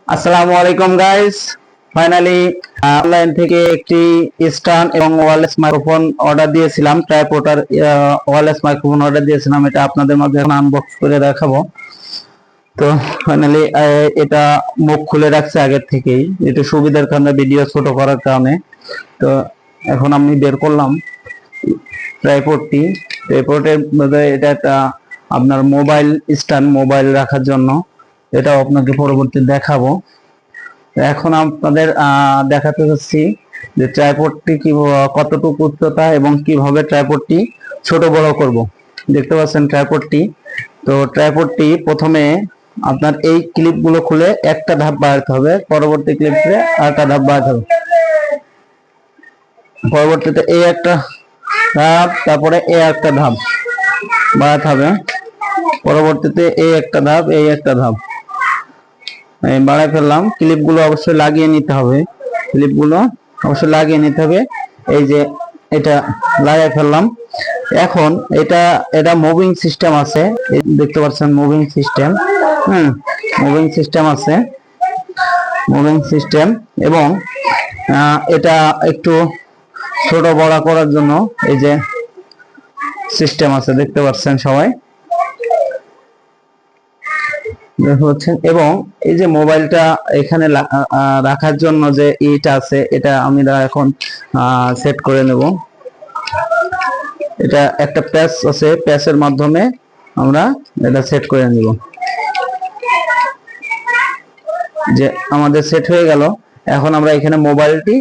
আসসালামু আলাইকুম guys. Finally online থেকে একটি স্ট্যান্ড এবং ওয়্যারলেস মাইক্রোফোন অর্ডার দিয়েছিলাম, ট্রাইপড ওয়্যারলেস মাইক্রোফোন অর্ডার দিয়েছিলাম। এটা আপনাদের মাঝে এখন আনবক্স করে দেখাবো। তো ফাইনালি এটা মুখ খুলে রাখছে আগের থেকেই, এটা সুবিধার কারণে, ভিডিও ছোট করার কারণে। তো এখন আমি বের করলাম ট্রাইপডের মধ্যে এটা একটা আপনার মোবাইল স্ট্যান্ড, মোবাইল রাখার জন্য। এটাও আপনাকে পরবর্তী দেখাবো। এখন আপনাদের দেখাতে যাচ্ছি যে ট্রাইপডটি কি কতটুকু উচ্চতা এবং কিভাবে ট্রাইপডটি ছোট বড় করব। দেখতে পাচ্ছেন ট্রাইপডটি। তো ট্রাইপডটি প্রথমে আপনার এই ক্লিপগুলো খুলে একটা ধাপ বাড়াতে হবে, পরবর্তী ক্লিপে আরেকটা ধাপ বাড়াতে হবে, পরবর্তীতে এই একটা ধাপ, তারপরে এই একটা ধাপ বাড়াতে হবে, পরবর্তীতে এই একটা ধাপ, এই একটা ধাপ বাড়াই ফেললাম। ক্লিপগুলো অবশ্যই লাগিয়ে নিতে হবে, এই যে এটা লাগাই ফেললাম। এখন এটা মুভিং সিস্টেম আছে, দেখতে পাচ্ছেন মুভিং সিস্টেম। মুভিং সিস্টেম এবং এটা একটু ছোট বড় করার জন্য এই যে সিস্টেম আছে, দেখতে পাচ্ছেন সবাই হচ্ছেন। এবং এই যে মোবাইলটা এখানে রাখার জন্য যে ইটা আছে, এটা আমরা এখন সেট করে নেব। এটা একটা প্যাচ আছে, প্যাচের মাধ্যমে আমরা এটা সেট করে নিব। যে আমাদের সেট হয়ে গেল। এখন আমরা এখানে মোবাইলটি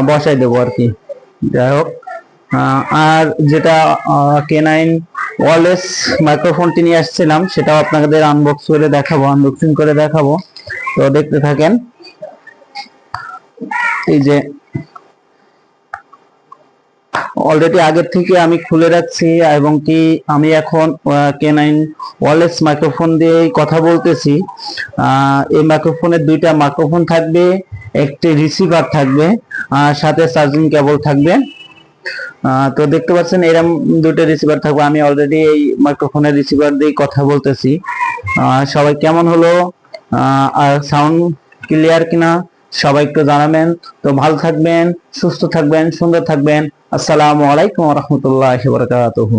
বসাই দেবো আর কি। যাই হোক, আর যেটা K9 ওয়্যারলেস মাইক্রোফোনটি নিয়ে আসছিলাম, সেটাও আপনাদের আনবক্সিং করে দেখাবো। তো দেখতে থাকেন। এই যে অলরেডি আগের থেকে আমি খুলে রাখছি, এবং কি আমি এখন K9 ওয়্যারলেস মাইক্রোফোন দিয়ে কথা বলতেছি। এই মাইক্রোফোনের দুইটা মাইক্রোফোন থাকবে, একটি রিসিভার থাকবে, আর সাথে চার্জিং কেবল থাকবে। তো দেখতে পাচ্ছেন এরকম দুটো রিসিভার থাকবে। আমি অলরেডি এই মাইক্রোফোনের রিসিভার দিয়ে কথা বলতেছি। সবাই কেমন হলো, আর সাউন্ড ক্লিয়ার কিনা সবাই একটু জানাবেন। তো ভালো থাকবেন, সুস্থ থাকবেন, সুন্দর থাকবেন। আসসালামু আলাইকুম ওয়া রাহমাতুল্লাহি ওয়া বারাকাতুহু।